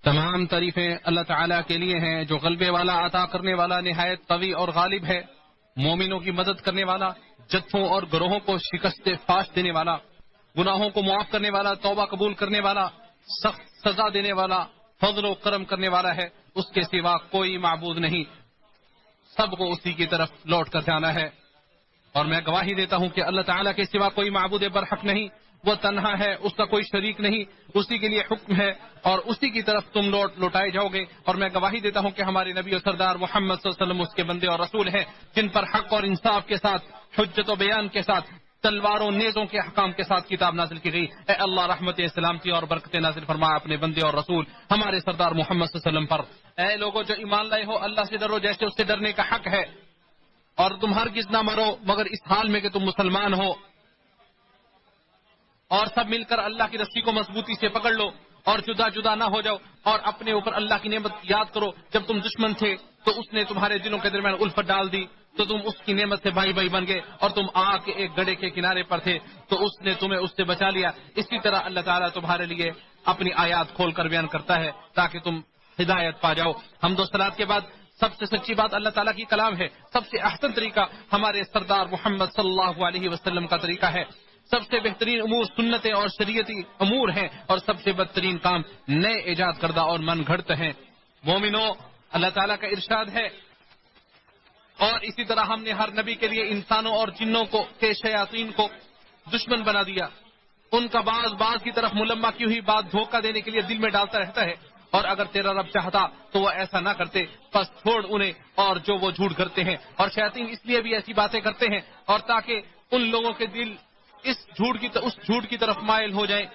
تمام تعریفیں اللہ تعالیٰ کے لیے ہیں جو غلبے والا، عطا کرنے والا، نہایت قوی اور غالب ہے، مومنوں کی مدد کرنے والا، جتھوں اور گروہوں کو شکست فاش دینے والا، گناہوں کو معاف کرنے والا، توبہ قبول کرنے والا، سخت سزا دینے والا، فضل و کرم کرنے والا ہے۔ اس کے سوا کوئی معبود نہیں، سب کو اسی کی طرف لوٹ کر جانا ہے۔ اور میں گواہی دیتا ہوں کہ اللہ تعالیٰ کے سوا کوئی معبود برحق نہیں، وہ تنہا ہے، اس کا کوئی شریک نہیں، اسی کے لیے حکم ہے اور اسی کی طرف تم لوٹائے جاؤ گے۔ اور میں گواہی دیتا ہوں کہ ہمارے نبی و سردار محمد صلی اللہ علیہ وسلم اس کے بندے اور رسول ہیں، جن پر حق اور انصاف کے ساتھ، حجت و بیان کے ساتھ، تلواروں نیزوں کے احکام کے ساتھ کتاب نازل کی گئی۔ اے اللہ رحمت سلامتی اور برکت نازل فرما اپنے بندے اور رسول ہمارے سردار محمد صلی اللہ علیہ وسلم پر۔ اے لوگوں جو ایمان لائے ہو، اللہ سے ڈرو جیسے اس سے ڈرنے کا حق ہے، اور تم ہرگز نہ مرو مگر اس حال میں کہ تم مسلمان ہو، اور سب مل کر اللہ کی رسی کو مضبوطی سے پکڑ لو اور جدا جدا نہ ہو جاؤ، اور اپنے اوپر اللہ کی نعمت یاد کرو۔ جب تم دشمن تھے تو اس نے تمہارے دلوں کے درمیان الفت ڈال دی، تو تم اس کی نعمت سے بھائی بھائی بن گئے، اور تم آگ کے ایک گڑھے کے کنارے پر تھے تو اس نے تمہیں اس سے بچا لیا۔ اسی طرح اللہ تعالیٰ تمہارے لیے اپنی آیات کھول کر بیان کرتا ہے تاکہ تم ہدایت پا جاؤ۔ حمد و صلات کے بعد سب سے سچی بات اللہ تعالیٰ کی کلام ہے، سب سے احسن طریقہ ہمارے سردار محمد صلی اللہ علیہ وسلم کا طریقہ ہے، سب سے بہترین امور سنتیں اور شریعتی امور ہیں، اور سب سے بدترین کام نئے ایجاد کردہ اور من گھڑت ہیں۔ مومنو، اللہ تعالیٰ کا ارشاد ہے، اور اسی طرح ہم نے ہر نبی کے لیے انسانوں اور جنوں کو کے شیاطین کو دشمن بنا دیا، ان کا بعض کی طرف ملمہ کی ہوئی بات دھوکہ دینے کے لیے دل میں ڈالتا رہتا ہے، اور اگر تیرا رب چاہتا تو وہ ایسا نہ کرتے، بس چھوڑ انہیں اور جو وہ جھوٹ کرتے ہیں۔ اور شیاطین اس لیے بھی ایسی باتیں کرتے ہیں اور تاکہ ان لوگوں کے دل اس جھوٹ کی طرف مائل ہو جائیں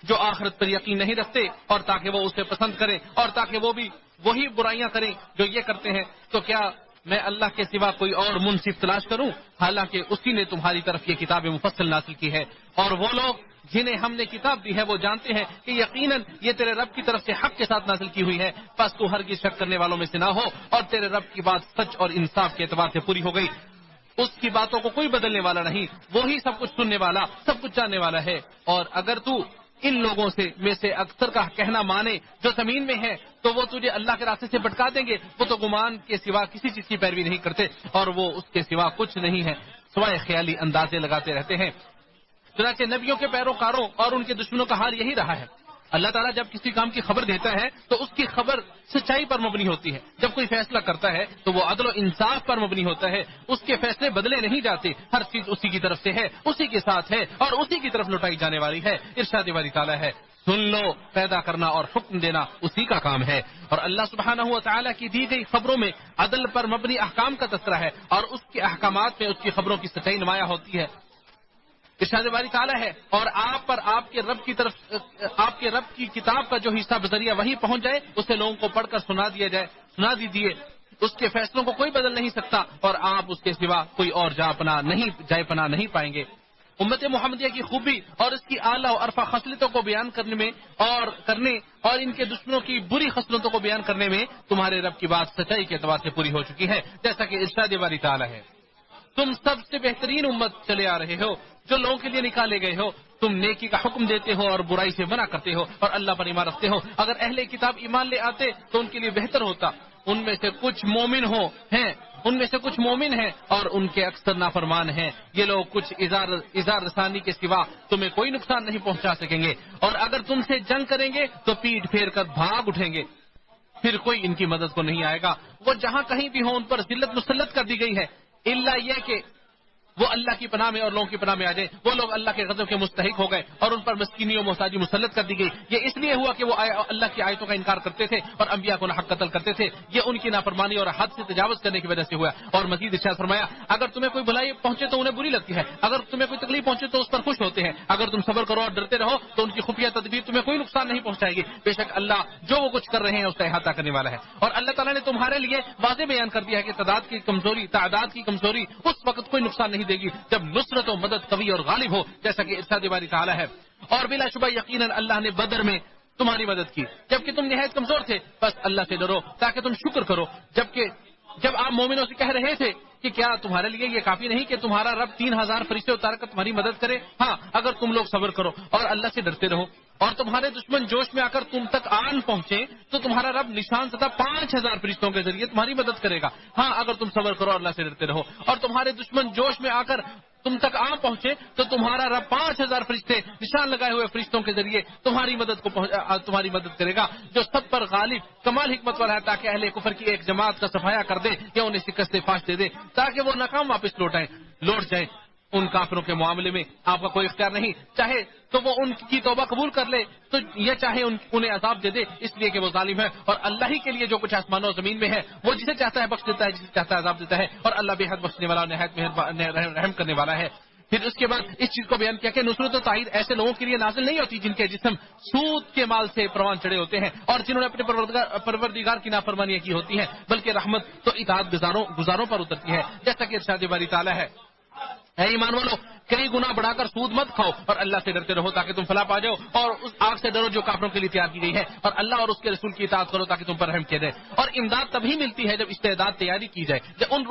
جو آخرت پر یقین نہیں رکھتے، اور تاکہ وہ اسے پسند کریں، اور تاکہ وہ بھی وہی برائیاں کریں جو یہ کرتے ہیں۔ تو کیا میں اللہ کے سوا کوئی اور منصف تلاش کروں، حالانکہ اسی نے تمہاری طرف یہ کتاب مفصل نازل کی ہے، اور وہ لوگ جنہیں ہم نے کتاب دی ہے وہ جانتے ہیں کہ یقیناً یہ تیرے رب کی طرف سے حق کے ساتھ نازل کی ہوئی ہے، پس تو ہرگز شک کرنے والوں میں سے نہ ہو، اور تیرے رب کی بات سچ اور انصاف کے اعتبار سے پوری ہو گئی۔ اس کی باتوں کو کوئی بدلنے والا نہیں، وہی سب کچھ سننے والا، سب کچھ جاننے والا ہے۔ اور اگر تو ان لوگوں میں سے اکثر کا کہنا مانے جو زمین میں ہے تو وہ تجھے اللہ کے راستے سے بھٹکا دیں گے، وہ تو گمان کے سوا کسی چیز کی پیروی نہیں کرتے، اور وہ اس کے سوا کچھ نہیں ہے سوائے خیالی اندازے لگاتے رہتے ہیں۔ چنانچہ نبیوں کے پیروکاروں اور ان کے دشمنوں کا حال یہی رہا ہے۔ اللہ تعالیٰ جب کسی کام کی خبر دیتا ہے تو اس کی خبر سچائی پر مبنی ہوتی ہے، جب کوئی فیصلہ کرتا ہے تو وہ عدل و انصاف پر مبنی ہوتا ہے، اس کے فیصلے بدلے نہیں جاتے، ہر چیز اسی کی طرف سے ہے، اسی کے ساتھ ہے اور اسی کی طرف لوٹائی جانے والی ہے۔ ارشاد باری تعالیٰ ہے، سن لو، پیدا کرنا اور حکم دینا اسی کا کام ہے۔ اور اللہ سبحانہ و تعالیٰ کی دی گئی خبروں میں عدل پر مبنی احکام کا تذکرہ ہے، اور اس کے احکامات میں اس کی خبروں کی سچائی نمایاں ہوتی ہے۔ ارشاد باری تعالیٰ ہے، اور آپ پر آپ کے رب کی کتاب کا جو حصہ بذریعہ وہی پہنچ جائے اسے لوگوں کو پڑھ کر سنا دیجیے، اس کے فیصلوں کو کوئی بدل نہیں سکتا، اور آپ اس کے سوا کوئی اور جائے پناہ نہیں پائیں گے۔ امت محمدیہ کی خوبی اور اس کی اعلیٰ و عرفہ خصلتوں کو بیان کرنے اور ان کے دشمنوں کی بری خصلتوں کو بیان کرنے میں تمہارے رب کی بات سچائی کے اعتبار سے پوری ہو چکی ہے، جیسا کہ ارشاد باری تعالیٰ ہے، تم سب سے بہترین امت چلے آ رہے ہو جو لوگوں کے لیے نکالے گئے ہو، تم نیکی کا حکم دیتے ہو اور برائی سے منع کرتے ہو اور اللہ پر ایمان رکھتے ہو۔ اگر اہل کتاب ایمان لے آتے تو ان کے لیے بہتر ہوتا، ان میں سے کچھ مومن ہیں اور ان کے اکثر نافرمان ہیں۔ یہ لوگ کچھ اظہار رسانی کے سوا تمہیں کوئی نقصان نہیں پہنچا سکیں گے، اور اگر تم سے جنگ کریں گے تو پیٹ پھیر کر بھاگ اٹھیں گے، پھر کوئی ان کی مدد کو نہیں آئے گا۔ وہ جہاں کہیں بھی ہو ان پر ذلت مسلط کر دی گئی ہے، الا یہ کہ وہ اللہ کی پناہ میں اور لوگوں کی پناہ میں آ جائیں۔ وہ لوگ اللہ کے غضب کے مستحق ہو گئے اور ان پر مسکینی و محتاجی مسلط کر دی گئی۔ یہ اس لیے ہوا کہ وہ اللہ کی آیتوں کا انکار کرتے تھے اور انبیاء کو ناحق قتل کرتے تھے۔ یہ ان کی نافرمانی اور حد سے تجاوز کرنے کی وجہ سے ہوا۔ اور مزید ارشاد فرمایا، اگر تمہیں کوئی بھلائی پہنچے تو انہیں بری لگتی ہے، اگر تمہیں کوئی تکلیف پہنچے تو اس پر خوش ہوتے ہیں، اگر تم صبر کرو اور ڈرتے رہو تو ان کی خفیہ تدبیر تمہیں کوئی نقصان نہیں پہنچائے گی۔ بے شک اللہ جو وہ کچھ کر رہے ہیں اس کا احاطہ کرنے والا ہے۔ اور اللہ تعالیٰ نے تمہارے لیے واضح بیان کر دیا ہے کہ تعداد کی کمزوری اس وقت کوئی نقصان نہیں دے گی جب نصرت و مدد قوی اور غالب ہو، جیسا کہ ارشاد باری تعالیٰ ہے، اور بلا شبہ یقیناً اللہ نے بدر میں تمہاری مدد کی جبکہ تم نہایت کمزور تھے، بس اللہ سے ڈرو تاکہ تم شکر کرو۔ جب آپ مومنوں سے کہہ رہے تھے کہ کیا تمہارے لیے یہ کافی نہیں کہ تمہارا رب 3000 فرشتے اتار کر تمہاری مدد کرے؟ ہاں، اگر تم لوگ صبر کرو اور اللہ سے ڈرتے رہو۔ اور تمہارے دشمن جوش میں آ کر تم تک آن پہنچے تو تمہارا رب نشان زدہ 5000 فرشتوں کے ذریعے تمہاری مدد کرے گا. ہاں اگر تم صبر کرو اللہ سے ڈرتے رہو. اور تمہارے دشمن جوش میں آ کر تم تک آ پہنچے تو تمہارا رب 5000 فرشتے نشان لگائے ہوئے فرشتوں کے ذریعے تمہاری مدد کرے گا جو سب پر غالب کمال حکمت والا ہے تاکہ اہل کفر کی ایک جماعت کا صفایا کر دے یا انہیں شکست فاش دے دے تاکہ وہ ناکام واپس لوٹ جائیں. ان کافروں کے معاملے میں آپ کا کوئی اختیار نہیں، چاہے تو وہ ان کی توبہ قبول کر لے تو یہ چاہے انہیں عذاب دے دے اس لیے کہ وہ ظالم ہے. اور اللہ ہی کے لیے جو کچھ آسمانوں اور زمین میں ہے وہ جسے چاہتا ہے بخش دیتا ہے، جسے چاہتا ہے عذاب دیتا ہے. اور اللہ بے حد بخشنے والا نہایت رحم کرنے والا ہے. پھر اس کے بعد اس چیز کو بیان کیا کہ نصرت و تائید ایسے لوگوں کے لیے نازل نہیں ہوتی جن کے جسم سود کے مال سے پروان چڑھے ہوتے ہیں اور جنہوں نے اپنے پروردگار کی نافرمانیاں کی ہوتی ہیں، بلکہ رحمت تو اطاعت گزاروں پر اترتی ہے. جیسا کہ ارشاد باری تعالیٰ ہے، اے ایمان والو کئی گناہ بڑھا کر سود مت کھاؤ اور اللہ سے ڈرتے رہو تاکہ تم فلاح پا جاؤ، اور اس آگ سے ڈرو جو کافروں کے لیے تیار کی گئی ہے، اور اللہ اور اس کے رسول کی اطاعت کرو تاکہ تم پر رحم کیا جائے. اور امداد تبھی ملتی ہے جب استعداد تیاری کی جائے، جب ان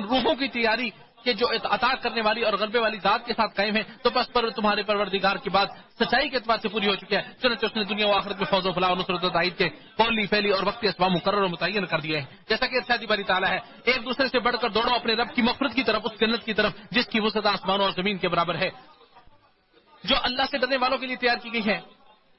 روحوں کی تیاری کہ جو عطا کرنے والی اور غلبے والی ذات کے ساتھ قائم ہے تو بس پر تمہارے پروردگار کی بات سچائی کے اعتبار سے پوری ہو چکی ہے. چنانچہ اس نے دنیا و آخرت میں فوز و فلاح و نصرت و تائید کے قولی فعلی اور وقتی اسباب مقرر و متعین کر دیے ہیں. جیسا کہ ارشاد باری تعالیٰ ہے، ایک دوسرے سے بڑھ کر دوڑو اپنے رب کی مغفرت کی طرف، اس جنت کی طرف جس کی وسعت آسمانوں اور زمین کے برابر ہے، جو اللہ سے ڈرنے والوں کے لیے تیار کی گئی ہے.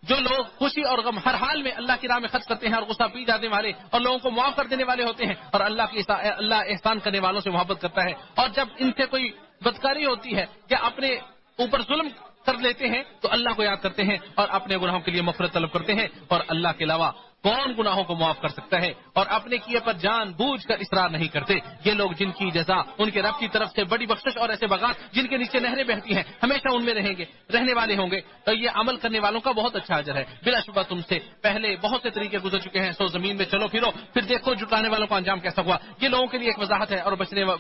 جو لوگ خوشی اور غم ہر حال میں اللہ کی راہ میں خرچ کرتے ہیں اور غصہ پی جانے والے اور لوگوں کو معاف کر دینے والے ہوتے ہیں، اور اللہ احسان کرنے والوں سے محبت کرتا ہے. اور جب ان سے کوئی بدکاری ہوتی ہے یا اپنے اوپر ظلم کر لیتے ہیں تو اللہ کو یاد کرتے ہیں اور اپنے گناہوں کے لیے مغفرت طلب کرتے ہیں. اور اللہ کے علاوہ کون گناہوں کو معاف کر سکتا ہے، اور اپنے کیے پر جان بوجھ کر اصرار نہیں کرتے. یہ لوگ جن کی جزا ان کے رب کی طرف سے بڑی بخشش اور ایسے بغات جن کے نیچے نہریں بہتی ہیں ہمیشہ ان میں رہنے والے ہوں گے. تو یہ عمل کرنے والوں کا بہت اچھا اجر ہے. بلا شبہ تم سے پہلے بہت سے طریقے گزر چکے ہیں، سو زمین میں چلو پھرو پھر دیکھو جٹانے والوں کا انجام کیسا ہوا. یہ لوگوں کے لیے ایک وضاحت ہے اور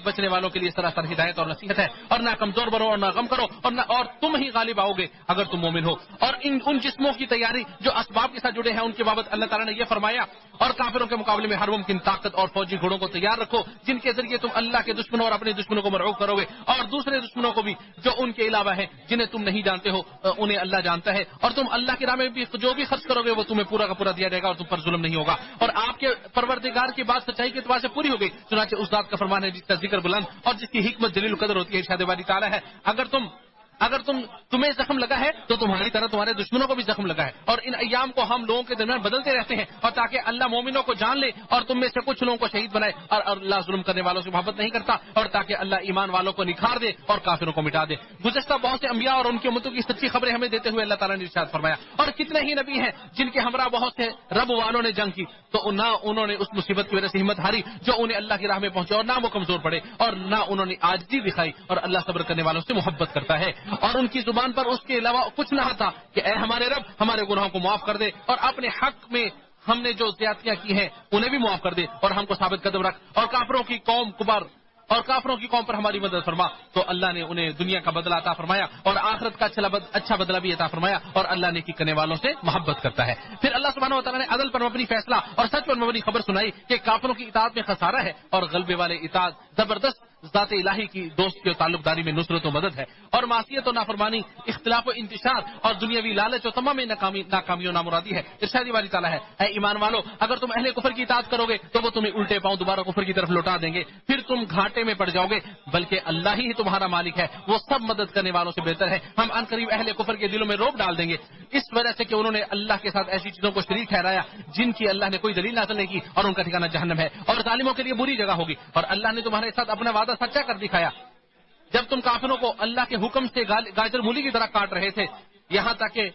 بچنے والوں کے لیے سراسر ہدایت اور نصیحت ہے. اور نہ کمزور بنو اور نہ غم کرو اور تم ہی غالب آؤ گے اگر تم مومن ہو. اور ان جسموں کی تیاری جو اسباب کے ساتھ جڑے ہیں ان کے بابت اللہ تعالیٰ نے یہ فرمایا، اور کافروں کے مقابلے میں ہر ممکن طاقت اور فوجی گھوڑوں کو تیار رکھو جن کے ذریعے تم اللہ کے دشمنوں اور اپنے دشمنوں کو مرعوب کرو گے، اور دوسرے دشمنوں کو بھی جو ان کے علاوہ ہیں جنہیں تم نہیں جانتے ہو انہیں اللہ جانتا ہے. اور تم اللہ کی راہ میں بھی جو بھی خرچ کرو گے وہ تمہیں پورا کا پورا دیا جائے گا اور تم پر ظلم نہیں ہوگا. اور آپ کے پروردگار کی بات سچائی کے اعتبار سے پوری ہو گئی. چنانچہ اس ذات کا فرمان ہے جس کا ذکر بلند اور جس کی حکمت جلیل القدر ہوتی ہے. ارشاد باری تعالیٰ ہے، اگر تمہیں زخم لگا ہے تو تمہاری طرح تمہارے دشمنوں کو بھی زخم لگا ہے. اور ان ایام کو ہم لوگوں کے درمیان بدلتے رہتے ہیں اور تاکہ اللہ مومنوں کو جان لے اور تم میں سے کچھ لوگوں کو شہید بنائے. اور اللہ ظلم کرنے والوں سے محبت نہیں کرتا، اور تاکہ اللہ ایمان والوں کو نکھار دے اور کافروں کو مٹا دے. گزشتہ بہت سے انبیاء اور ان کی امتوں کی سچی خبریں ہمیں دیتے ہوئے اللہ تعالیٰ نے ارشاد فرمایا، اور کتنے ہی نبی ہیں جن کے ہمراہ بہت سے رب والوں نے جنگ کی تو نہ انہوں نے اس مصیبت کی وجہ سے ہمت ہاری جو انہیں اللہ کی راہ میں پہنچے، اور نہ وہ کمزور پڑے، اور نہ انہوں نے عاجزی دکھائی. اور اللہ صبر کرنے والوں سے محبت کرتا ہے. اور ان کی زبان پر اس کے علاوہ کچھ نہ تھا کہ اے ہمارے رب ہمارے گناہوں کو معاف کر دے اور اپنے حق میں ہم نے جو زیادتیاں کی ہیں انہیں بھی معاف کر دے اور ہم کو ثابت قدم رکھ اور کافروں کی قوم پر ہماری مدد فرما. تو اللہ نے انہیں دنیا کا بدلہ عطا فرمایا اور آخرت کا اچھا بدلہ بھی عطا فرمایا. اور اللہ نے کی کرنے والوں سے محبت کرتا ہے. پھر اللہ سبحانہ و تعالیٰ نے عدل پر مبنی فیصلہ اور سچ پر مبنی خبر سنائی کہ کافروں کی اطاعت میں خسارہ ہے اور غلبے والے اطاعت زبردست ذات الہی کی دوست کی تعلق داری میں نصرت و مدد ہے. اور معصیت و نافرمانی، اختلاف و انتشار اور دنیاوی لالچ و تمام ناکامی و نامرادی ہے. ارشاد باری تعالیٰ ہے، اے ایمان والو اگر تم اہل کفر کی اطاعت کرو گے تو وہ تمہیں الٹے پاؤں دوبارہ کفر کی طرف لوٹا دیں گے، پھر تم گھاٹے میں پڑ جاؤ گے. بلکہ اللہ ہی تمہارا مالک ہے، وہ سب مدد کرنے والوں سے بہتر ہے. ہم ان قریب اہل کفر کے دلوں میں روب ڈال دیں گے اس وجہ سے کہ انہوں نے اللہ کے ساتھ ایسی چیزوں کو شریک ٹھہرایا جن کی اللہ نے کوئی دلیل نازل نہیں کی، اور ان کا ٹھکانہ جہنم ہے اور ظالموں کے لیے بری جگہ ہوگی. اور اللہ نے تمہارے ساتھ اپنا وعدہ سچا کر دکھایا جب تم کافروں کو اللہ کے حکم سے گاجر مولی کی طرح کاٹ رہے تھے، یہاں تک کہ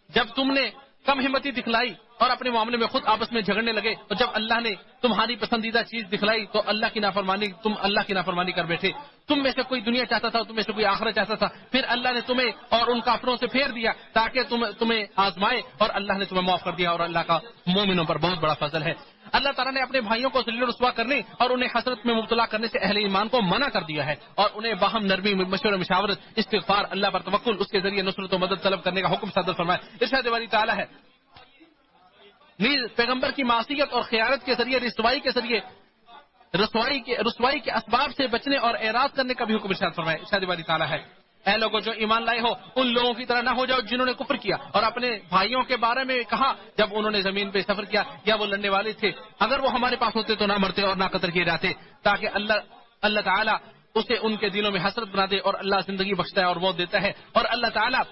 جب تم نے کم ہمتی دکھلائی اور اپنے معاملے میں خود آپس میں جھگڑنے لگے، اور جب اللہ نے تمہاری پسندیدہ چیز دکھلائی تو تم اللہ کی نافرمانی کر بیٹھے. تم میں سے کوئی دنیا چاہتا تھا، تم میں سے کوئی آخرت چاہتا تھا، پھر اللہ نے تمہیں اور ان کافروں سے پھیر دیا تاکہ تمہیں آزمائے، اور اللہ نے تمہیں معاف کر دیا. اور اللہ کا مومنوں پر بہت بڑا فضل ہے. اللہ تعالیٰ نے اپنے بھائیوں کو ذلیل و رسوا کرنے اور انہیں حسرت میں مبتلا کرنے سے اہل ایمان کو منع کر دیا ہے، اور انہیں باہم نرمی، مشورہ، مشاورت، استغفار، اللہ پر توکل، اس کے ذریعے نصرت و مدد طلب کرنے کا حکم صادر فرمایا. ارشاد باری تعالیٰ ہے، نیز پیغمبر کی معصیت اور خیانت کے ذریعے رسوائی کے اسباب سے بچنے اور اعراض کرنے کا بھی حکم ارشاد فرمایا. ارشاد باری تعالیٰ ہے، اے لوگوں جو ایمان لائے ہو ان لوگوں کی طرح نہ ہو جاؤ جنہوں نے کفر کیا اور اپنے بھائیوں کے بارے میں کہا جب انہوں نے زمین پہ سفر کیا یا وہ لڑنے والے تھے اگر وہ ہمارے پاس ہوتے تو نہ مرتے اور نہ قتل کیے جاتے تاکہ اللہ تعالیٰ اسے ان کے دلوں میں حسرت بنا دے اور اللہ زندگی بخشتا ہے اور موت دیتا ہے اور اللہ تعالیٰ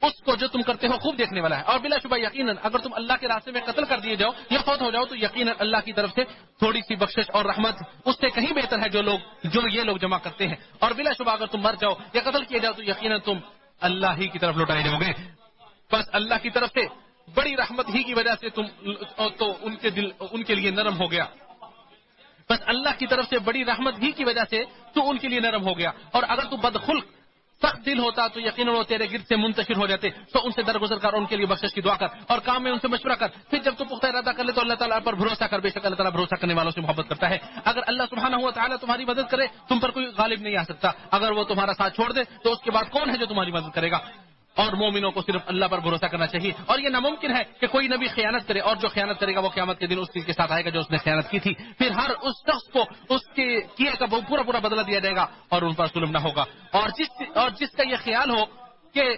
اس کو جو تم کرتے ہو خوب دیکھنے والا ہے اور بلا شبہ یقیناً اگر تم اللہ کے راستے میں قتل کر دیے جاؤ یا فوت ہو جاؤ تو یقیناً اللہ کی طرف سے تھوڑی سی بخشش اور رحمت اس سے کہیں بہتر ہے جو یہ لوگ جمع کرتے ہیں اور بلا شبہ اگر تم مر جاؤ یا قتل کیے جاؤ تو یقیناً تم اللہ ہی کی طرف لوٹائے جاؤ گے بس اللہ کی طرف سے بڑی رحمت ہی کی وجہ سے تم تو ان کے دل ان کے لیے نرم ہو گیا بس اللہ کی طرف سے بڑی رحمت ہی کی وجہ سے تو ان کے لیے نرم ہو گیا اور اگر تو بدخلق سخت دل ہوتا تو یقیناً وہ تیرے گرد سے منتشر ہو جاتے تو ان سے درگزر کر ان کے لیے بخشش کی دعا کر اور کام میں ان سے مشورہ کر پھر جب تو پختہ ارادہ کر لے تو اللہ تعالیٰ پر بھروسہ کر بے شک اللہ تعالیٰ بھروسہ کرنے والوں سے محبت کرتا ہے اگر اللہ سبحانہ و تعالیٰ تمہاری مدد کرے تم پر کوئی غالب نہیں آ سکتا اگر وہ تمہارا ساتھ چھوڑ دے تو اس کے بعد کون ہے جو تمہاری مدد کرے گا اور مومنوں کو صرف اللہ پر بھروسہ کرنا چاہیے اور یہ ناممکن ہے کہ کوئی نبی خیانت کرے اور جو خیانت کرے گا وہ قیامت کے دن اس چیز کے ساتھ آئے گا جو اس نے خیانت کی تھی پھر ہر اس شخص کو اس کے کیے کا پورا بدلہ دیا جائے گا اور ان پر ظلم نہ ہوگا اور جس کا یہ خیال ہو کہ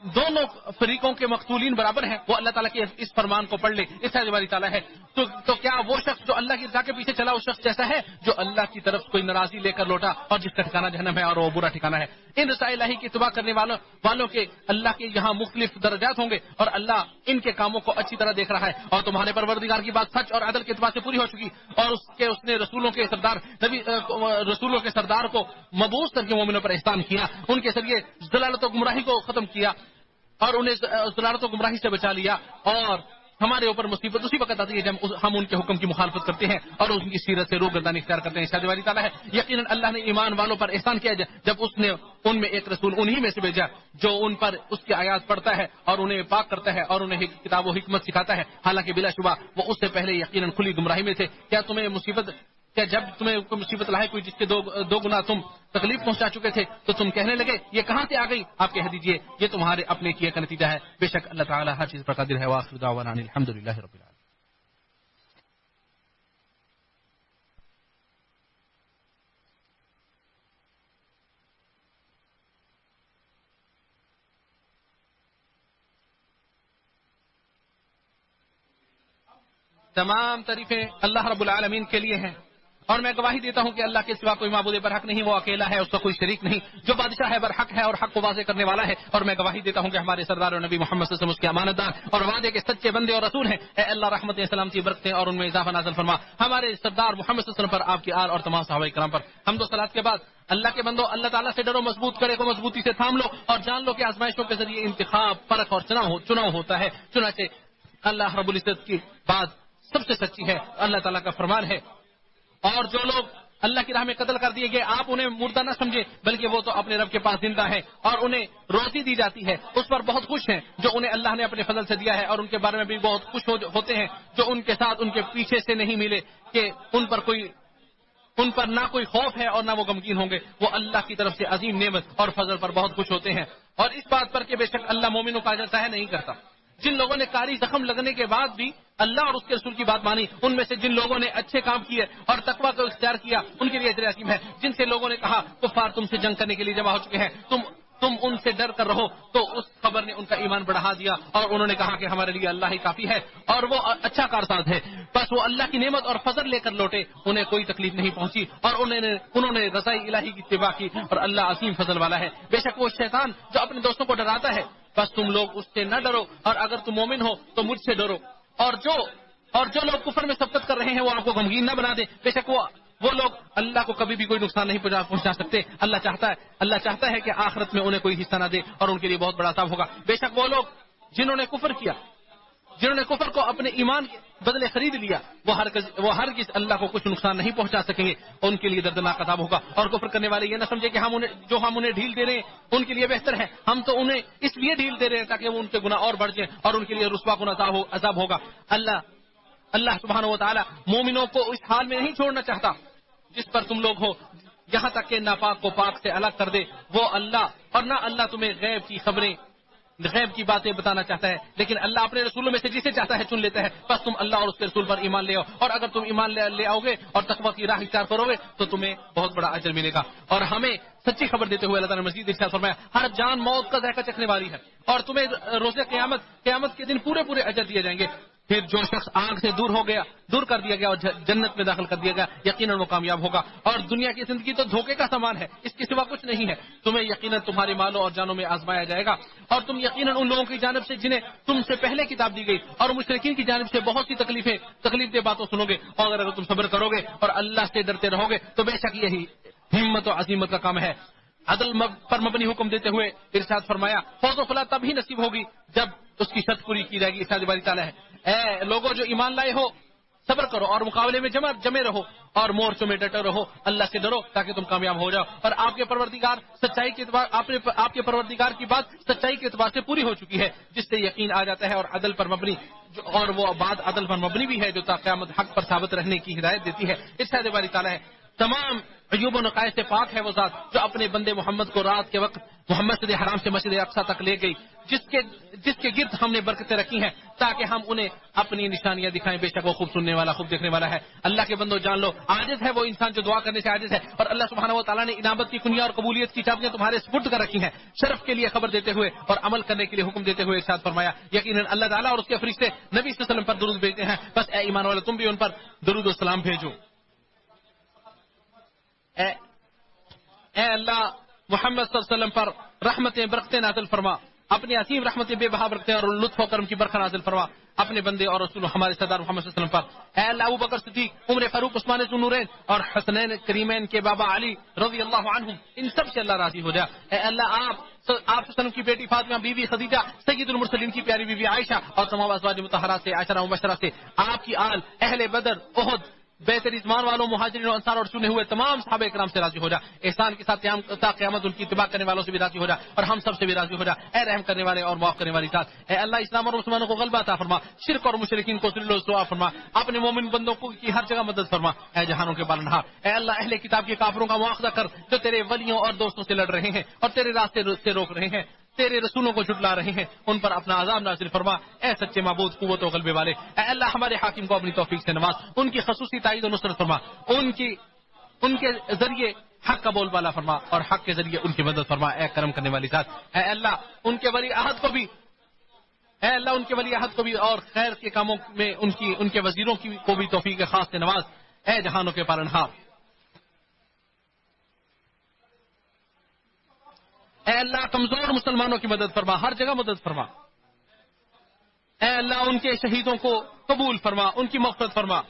دونوں فریقوں کے مقتولین برابر ہیں وہ اللہ تعالیٰ کے اس فرمان کو پڑھ لے اس سے ہماری تعالیٰ ہے تو کیا وہ شخص جو اللہ کی رضا کے پیچھے چلا وہ شخص جیسا ہے جو اللہ کی طرف کوئی ناراضی لے کر لوٹا اور جس کا ٹھکانہ جہنم ہے اور وہ برا ٹھکانہ ہے ان رسائل الہی کی اتباع کرنے والوں کے اللہ کے یہاں مختلف درجات ہوں گے اور اللہ ان کے کاموں کو اچھی طرح دیکھ رہا ہے اور تمہارے پروردگار کی بات سچ اور عدل کے اعتبار سے پوری ہو چکی اور اس نے رسولوں کے سردار کو مبعوث کر کے مومنوں پر احسان کیا ان کے ذریعے ضلالت و گمراہی کو ختم کیا اور انہیں ضلالت و گمراہی سے بچا لیا اور ہمارے اوپر مصیبت اسی وقت آتی ہے جب ہم ان کے حکم کی مخالفت کرتے ہیں اور ان کی سیرت سے روگردانی اختیار کرتے ہیں شاید والی تعالیٰ ہے یقیناً اللہ نے ایمان والوں پر احسان کیا جب اس نے ان میں ایک رسول انہی میں سے بھیجا جو ان پر اس کی آیات پڑھتا ہے اور انہیں پاک کرتا ہے اور انہیں کتاب و حکمت سکھاتا ہے حالانکہ بلا شبہ وہ اس سے پہلے یقیناً کھلی گمراہی میں تھے کیا جب تمہیں کوئی مصیبت لاحق ہوئی جس کے دو گنا تم تکلیف پہنچا چکے تھے تو تم کہنے لگے یہ کہاں سے آ گئی آپ کہہ دیجئے یہ تمہارے اپنے کیے کا نتیجہ ہے بے شک اللہ تعالیٰ ہر چیز پر قادر ہے وآخر دعوانا الحمدللہ رب العالمین تمام تعریفیں اللہ رب العالمین کے لیے ہیں اور میں گواہی دیتا ہوں کہ اللہ کے سوا کوئی معبود برحق نہیں وہ اکیلا ہے اس کا کوئی شریک نہیں جو بادشاہ ہے برحق ہے اور حق کو واضح کرنے والا ہے اور میں گواہی دیتا ہوں کہ ہمارے سردار اور نبی محمد صلی اللہ علیہ وسلم اس کے امانت دار اور وعدے کے سچے بندے اور رسول ہیں اے اللہ رحمت سلامتی برکتیں اور ان میں اضافہ نازل فرما ہمارے سردار محمد صلی اللہ علیہ وسلم پر آپ کی آل اور تمام صحابہ کرام پر حمد و صلات کے بعد اللہ کے بندو اللہ تعالیٰ سے ڈرو مضبوط کرے کو مضبوطی سے تھام لو اور جان لو کہ آزمائشوں کے ذریعے انتخاب فرق اور چناؤ ہوتا ہے چنانچہ اللہ رب العزت کی بات سب سے سچی ہے اللہ تعالیٰ کا فرمان ہے اور جو لوگ اللہ کی راہ میں قتل کر دیے گئے آپ انہیں مردہ نہ سمجھے بلکہ وہ تو اپنے رب کے پاس زندہ ہے اور انہیں روزی دی جاتی ہے اس پر بہت خوش ہیں جو انہیں اللہ نے اپنے فضل سے دیا ہے اور ان کے بارے میں بھی بہت خوش ہوتے ہیں جو ان کے ساتھ ان کے پیچھے سے نہیں ملے کہ ان پر نہ کوئی خوف ہے اور نہ وہ غمگین ہوں گے وہ اللہ کی طرف سے عظیم نعمت اور فضل پر بہت خوش ہوتے ہیں اور اس بات پر کہ بے شک اللہ مومنوں کا اجر ضائع نہیں کرتا جن لوگوں نے کاری زخم لگنے کے بعد بھی اللہ اور اس کے رسول کی بات مانی ان میں سے جن لوگوں نے اچھے کام کیے اور تقوی کو اختیار کیا ان کے لیے اجر عظیم ہے جن سے لوگوں نے کہا کفار تم سے جنگ کرنے کے لیے جمع ہو چکے ہیں تم ان سے ڈر کر رہو تو اس خبر نے ان کا ایمان بڑھا دیا اور انہوں نے کہا کہ ہمارے لیے اللہ ہی کافی ہے اور وہ اچھا کارساز ہے بس وہ اللہ کی نعمت اور فضل لے کر لوٹے انہیں کوئی تکلیف نہیں پہنچی اور انہوں نے رضائی الہی کی اتباع کی اور اللہ عظیم فضل والا ہے بے شک وہ شیطان جو اپنے دوستوں کو ڈراتا ہے بس تم لوگ اس سے نہ ڈرو اور اگر تم مومن ہو تو مجھ سے ڈرو اور جو لوگ کفر میں سبقت کر رہے ہیں وہ آپ کو غمگین نہ بنا دیں بے شک وہ لوگ اللہ کو کبھی بھی کوئی نقصان نہیں پہنچا سکتے اللہ چاہتا ہے کہ آخرت میں انہیں کوئی حصہ نہ دے اور ان کے لیے بہت بڑا عذاب ہوگا بے شک وہ لوگ جنہوں نے کفر کو اپنے ایمان کے بدلے خرید لیا وہ ہرگز اللہ کو کچھ نقصان نہیں پہنچا سکیں گے ان کے لیے دردناک عذاب ہوگا اور کفر کرنے والے یہ نہ سمجھے کہ ہم انہیں ڈھیل دے رہے ہیں ان کے لیے بہتر ہے ہم تو انہیں اس لیے ڈھیل دے رہے ہیں تاکہ وہ ان کے گناہ اور بڑھ جائیں اور ان کے لیے رسوا کن عذاب ہوگا اللہ سبحانہ و تعالی مومنوں کو اس حال میں نہیں چھوڑنا چاہتا جس پر تم لوگ ہو یہاں تک کہ ناپاک کو پاک سے الگ کر دے وہ اللہ اور نہ اللہ تمہیں غیب کی خبریں غیب کی باتیں بتانا چاہتا ہے، لیکن اللہ اپنے رسولوں میں سے جسے چاہتا ہے چن لیتا ہے. بس تم اللہ اور اس کے رسول پر ایمان لے آؤ، اور اگر تم ایمان لے آؤ گے اور تقویٰ کی راہ اختیار کرو گے تو تمہیں بہت بڑا اجر ملے گا. اور ہمیں سچی خبر دیتے ہوئے اللہ تعالیٰ نے مزید ارشاد فرمایا ہر جان موت کا ذائقہ چکھنے والی ہے، اور تمہیں روز قیامت کے دن پورے اجر دیے جائیں گے. پھر جو شخص آگ سے دور کر دیا گیا اور جنت میں داخل کر دیا گیا، یقیناً وہ کامیاب ہوگا. اور دنیا کی زندگی تو دھوکے کا سامان ہے، اس کے سوا کچھ نہیں ہے. تمہیں یقیناً تمہارے مالوں اور جانوں میں آزمایا جائے گا، اور تم یقیناً ان لوگوں کی جانب سے جنہیں تم سے پہلے کتاب دی گئی اور مشرکین کی جانب سے بہت سی تکلیف دہ باتوں سنو گے. اور اگر تم صبر کرو گے اور اللہ سے ڈرتے رہو گے تو بے شک یہی ہمت و عزیمت کا کام ہے. عدل پر مبنی حکم دیتے ہوئے ارشاد فرمایا فوز و فلاح تب ہی نصیب ہوگی جب اس کی شرط پوری کی جائے گی. ارشاد باری تعالیٰ ہے اے لوگوں جو ایمان لائے ہو، صبر کرو اور مقابلے میں جمے رہو اور مورچوں میں ڈٹے رہو. اللہ سے ڈرو تاکہ تم کامیاب ہو جاؤ. اور آپ کے پروردگار کی بات سچائی کے اعتبار سے پوری ہو چکی ہے، جس سے یقین آ جاتا ہے. اور عدل پر مبنی اور وہ بات عدل پر مبنی بھی ہے جو تا قیامت حق پر ثابت رہنے کی ہدایت دیتی ہے. ارشاد باری تعالیٰ ہے تمام عیوب و نقائص سے پاک ہے وہ ذات جو اپنے بندے محمد کو رات کے وقت مسجد حرام سے مسجد اقصی تک لے گئی، جس کے گرد ہم نے برکتیں رکھی ہیں تاکہ ہم انہیں اپنی نشانیاں دکھائیں. بے شک وہ خوب سننے والا خوب دیکھنے والا ہے. اللہ کے بندو جان لو عاجز ہے وہ انسان جو دعا کرنے سے عاجز ہے، اور اللہ سبحانہ و تعالیٰ نے انابت کی کنیا اور قبولیت کی چابیاں تمہارے سپرد کر رکھی ہیں. شرف کے لیے خبر دیتے ہوئے اور عمل کرنے کے لیے حکم دیتے ہوئے ارشاد فرمایا یقیناً اللہ تعالیٰ اور اس کے فرشتے نبی صلی اللہ علیہ وسلم پر درود بھیجتے ہیں، بس اے ایمان والے تم بھی ان پر درود و سلام بھیجو. اے اللہ محمد صلی اللہ علیہ وسلم پر رحمتیں برکتیں نازل فرما، اپنی عظیم رحمتیں بے بہا برکتیں اور لطف و کرم کی برکھا نازل فرما اپنے بندے اور رسول ہمارے سردار محمد صلی اللہ علیہ وسلم پر. اے اللہ ابو بکر صدیق، عمر فاروق، عثمان ذو النورین اور حسنین کریمین کے بابا علی رضی اللہ عنہم، ان سب سے اللہ راضی ہو جا. اے اللہ آپ وسلم کی بیٹی فاطمہ، بیوی خدیجہ، سید المرسلین کی پیاری بیوی عائشہ اور تمام ازواج مطہرات سے، عشرہ مبشرہ سے، آپ کی آل، اہل بدر، احد، بہتر ایمان والوں، مہاجرین و انصار اور چنے ہوئے تمام صحابہ کرام سے راضی ہو جا. احسان کے ساتھ تا قیامت ان کی اتباع کرنے والوں سے بھی راضی ہو جا اور ہم سب سے بھی راضی ہو جا. اے رحم کرنے والے اور معاف کرنے والی ذات، اے اللہ اسلام اور مسلمانوں کو غلبہ عطا فرما، شرک اور مشرکین کو ذل و رسوا فرما، اپنے مومن بندوں کی ہر جگہ مدد فرما. اے جہانوں کے پالنہار، اے اللہ اہل کتاب کے کافروں کا مواخذہ کر جو تیرے ولیوں اور دوستوں سے لڑ رہے ہیں اور تیرے راستے سے روک رہے ہیں، تیرے رسولوں کو جھٹلا رہے ہیں، ان پر اپنا عذاب نازل فرما. اے سچے معبود قوت و غلبے والے، اے اللہ ہمارے حاکم کو اپنی توفیق سے نواز، ان کی خصوصی تائید و نصرت فرما، ان کے ذریعے حق کا بول بالا فرما اور حق کے ذریعے ان کی مدد فرما. اے کرم کرنے والی ذات، اے اللہ ان کے ولی عہد کو بھی اور خیر کے کاموں میں ان کے وزیروں کو بھی توفیق خاص سے نواز. اے جہانوں کے پالنہار، اے اللہ کمزور مسلمانوں کی مدد فرما، ہر جگہ مدد فرما. اے اللہ ان کے شہیدوں کو قبول فرما، ان کی مغفرت فرما.